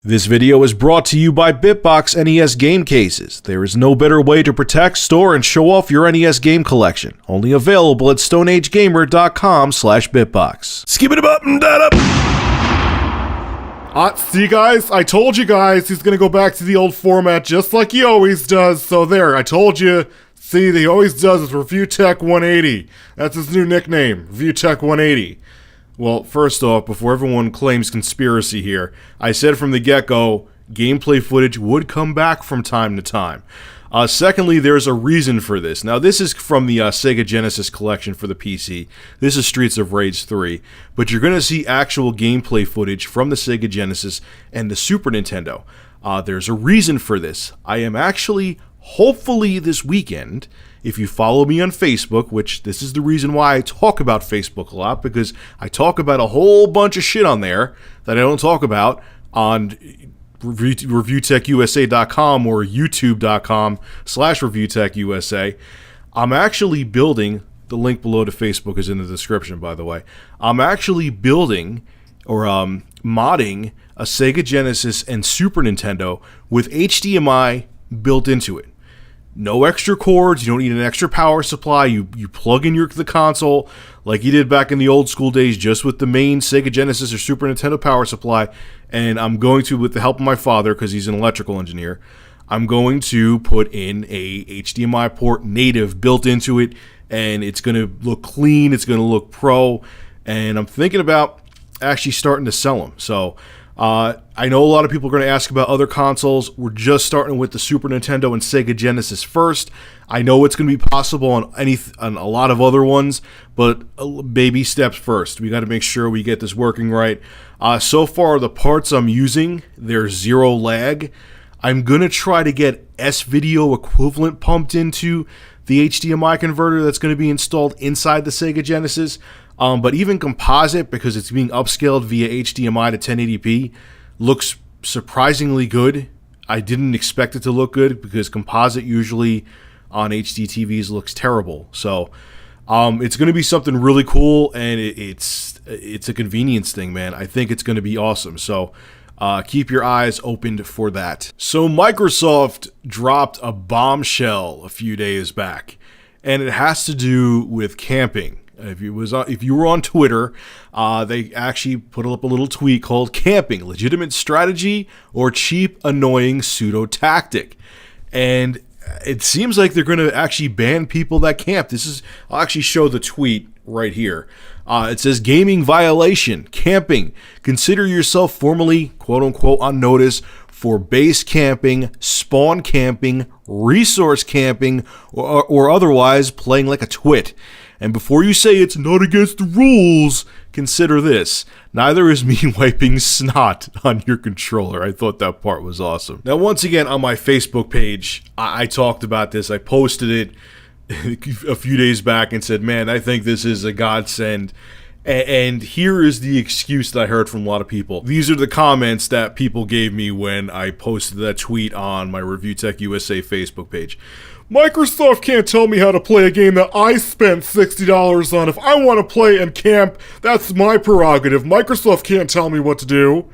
This video is brought to you by Bitbox NES game cases. There is no better way to protect, store, and show off your NES game collection. Only available at StoneAgeGamer.com/Bitbox. Skip it up and that up. See guys, I told you guys he's gonna go back to the old format just like he always does. So there, I told you. See, he always does is Review Tech 180. That's his new nickname, Review Tech 180. Well, first off, before everyone claims conspiracy here, I said from the get-go, gameplay footage would come back from time to time. Secondly, there's a reason for this. Now, this is from the Sega Genesis collection for the PC. This is Streets of Rage 3. But you're going to see actual gameplay footage from the Sega Genesis and the Super Nintendo. There's a reason for this. I am actually, hopefully this weekend, if you follow me on Facebook, which this is the reason why I talk about Facebook a lot, because I talk about a whole bunch of shit on there that I don't talk about on ReviewTechUSA.com or YouTube.com/ReviewTechUSA. I'm actually building, the link below to Facebook is in the description, by the way. I'm actually building or modding a Sega Genesis and Super Nintendo with HDMI built into it. No extra cords, you don't need an extra power supply, you plug in the console like you did back in the old school days just with the main Sega Genesis or Super Nintendo power supply, and I'm going to, with the help of my father, because he's an electrical engineer, I'm going to put in a HDMI port native built into it, and it's going to look clean, it's going to look pro, and I'm thinking about actually starting to sell them. So I know a lot of people are going to ask about other consoles. We're just starting with the Super Nintendo and Sega Genesis first. I know it's going to be possible on a lot of other ones, but baby steps first. We got to make sure we get this working right. So far, the parts I'm using, there's zero lag. I'm going to try to get S-Video equivalent pumped into the HDMI converter that's going to be installed inside the Sega Genesis. But even composite, because it's being upscaled via HDMI to 1080p, looks surprisingly good. I didn't expect it to look good because composite usually on HD TVs looks terrible. So it's going to be something really cool, and it's a convenience thing, man. I think it's going to be awesome. So keep your eyes opened for that. So Microsoft dropped a bombshell a few days back, and it has to do with camping. If you were on Twitter, they actually put up a little tweet called "Camping: Legitimate Strategy or Cheap, Annoying Pseudo Tactic," and it seems like they're going to actually ban people that camp. I'll actually show the tweet right here. It says, "Gaming violation: camping. Consider yourself formally, quote unquote, on notice for base camping, spawn camping, resource camping, or otherwise playing like a twit. And before you say it's not against the rules, consider this. Neither is me wiping snot on your controller." I thought that part was awesome. Now, once again, on my Facebook page, I talked about this. I posted it a few days back and said, man, I think this is a godsend. And here is the excuse that I heard from a lot of people. These are the comments that people gave me when I posted that tweet on my Review Tech USA Facebook page. "Microsoft can't tell me how to play a game that I spent $60 on. If I want to play and camp, that's my prerogative. Microsoft can't tell me what to do."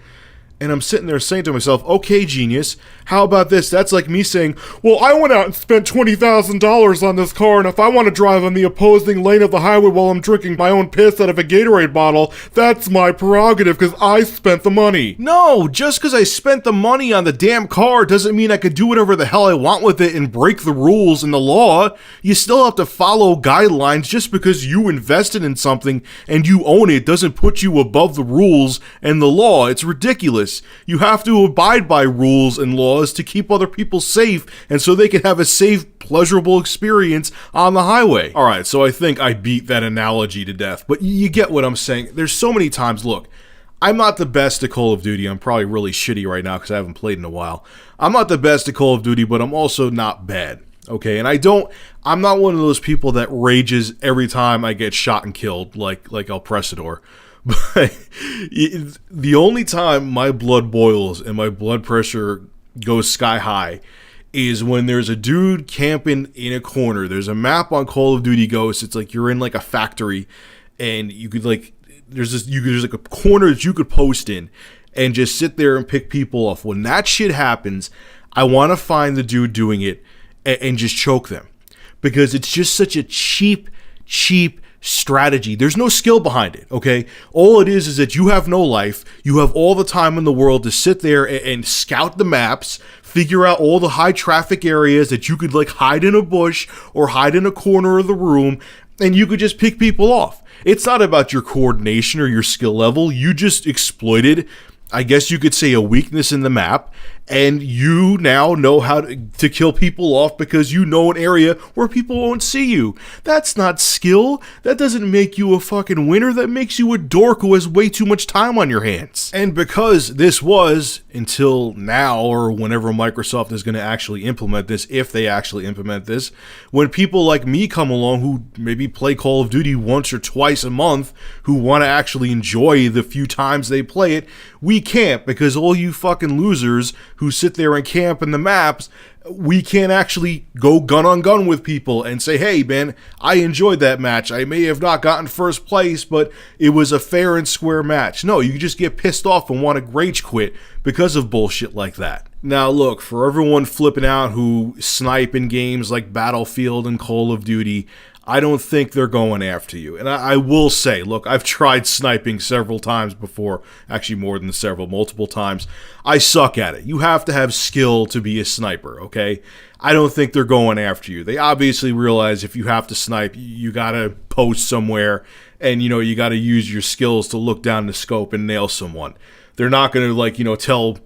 And I'm sitting there saying to myself, okay, genius, how about this? That's like me saying, well, I went out and spent $20,000 on this car, and if I want to drive on the opposing lane of the highway while I'm drinking my own piss out of a Gatorade bottle, that's my prerogative because I spent the money. No, just because I spent the money on the damn car doesn't mean I could do whatever the hell I want with it and break the rules and the law. You still have to follow guidelines. Just because you invested in something and you own it doesn't put you above the rules and the law. It's ridiculous. You have to abide by rules and laws to keep other people safe and so they can have a safe, pleasurable experience on the highway. Alright, so I think I beat that analogy to death, but you get what I'm saying. There's so many times, look, I'm not the best at Call of Duty. I'm probably really shitty right now because I haven't played in a while. I'm not the best at Call of Duty, but I'm also not bad. Okay, and I'm not one of those people that rages every time I get shot and killed like El Presador. But the only time my blood boils and my blood pressure goes sky high is when there's a dude camping in a corner. There's a map on Call of Duty Ghosts. It's like you're in like a factory, and you could like there's like a corner that you could post in, and just sit there and pick people off. When that shit happens, I want to find the dude doing it and just choke them, because it's just such a cheap strategy. There's no skill behind it, okay? All it is that you have no life. You have all the time in the world to sit there and scout the maps, figure out all the high traffic areas that you could like hide in a bush or hide in a corner of the room, and you could just pick people off. It's not about your coordination or your skill level. You just exploited, I guess you could say, a weakness in the map, and you now know how to kill people off because you know an area where people won't see you. That's not skill. That doesn't make you a fucking winner. That makes you a dork who has way too much time on your hands. And because this was, until now, or whenever Microsoft is going to actually implement this, if they actually implement this, when people like me come along who maybe play Call of Duty once or twice a month, who want to actually enjoy the few times they play it, we can't, because all you fucking losers who sit there and camp in the maps, we can't actually go gun on gun with people and say, hey man, I enjoyed that match. I may have not gotten first place, but it was a fair and square match. No, you just get pissed off and want to rage quit because of bullshit like that. Now look, for everyone flipping out who snipe in games like Battlefield and Call of Duty, I don't think they're going after you. And I will say, look, I've tried sniping several times before. Actually, more than several, multiple times. I suck at it. You have to have skill to be a sniper, okay? I don't think they're going after you. They obviously realize if you have to snipe, you gotta post somewhere, and, you know, you gotta use your skills to look down the scope and nail someone. They're not gonna, like, you know, tell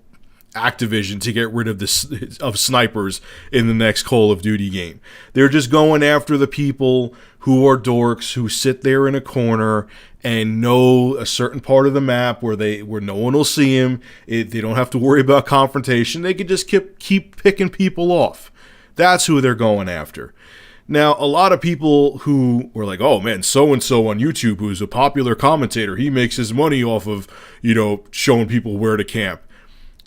Activision to get rid of snipers in the next Call of Duty game. They're just going after the people who are dorks, who sit there in a corner and know a certain part of the map where no one will see them. They don't have to worry about confrontation. They can just keep picking people off. That's who they're going after. Now, a lot of people who were like, oh man, so-and-so on YouTube, who's a popular commentator, he makes his money off of, you know, showing people where to camp.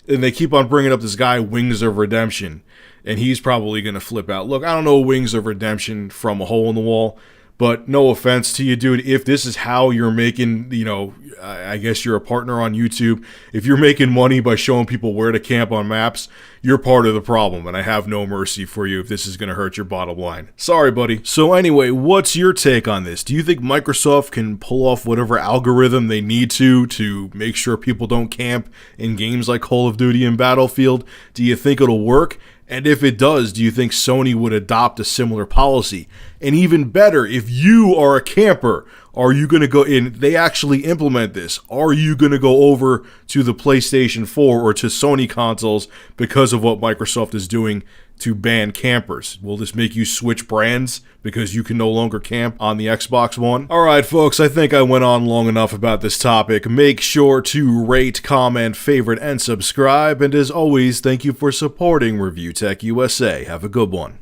And they keep on bringing up this guy, Wings of Redemption, and he's probably going to flip out. Look, I don't know Wings of Redemption from a hole in the wall, but no offense to you, dude. If this is how you're making, you know, I guess you're a partner on YouTube. If you're making money by showing people where to camp on maps, you're part of the problem, and I have no mercy for you if this is going to hurt your bottom line. Sorry, buddy. So anyway, what's your take on this? Do you think Microsoft can pull off whatever algorithm they need to make sure people don't camp in games like Call of Duty and Battlefield? Do you think it'll work? And if it does, do you think Sony would adopt a similar policy? And even better, if you are a camper, are you going to go in, they actually implement this, are you going to go over to the PlayStation 4 or to Sony consoles because of what Microsoft is doing to ban campers? Will this make you switch brands because you can no longer camp on the Xbox One? Alright folks, I think I went on long enough about this topic. Make sure to rate, comment, favorite, and subscribe. And as always, thank you for supporting Review Tech USA. Have a good one.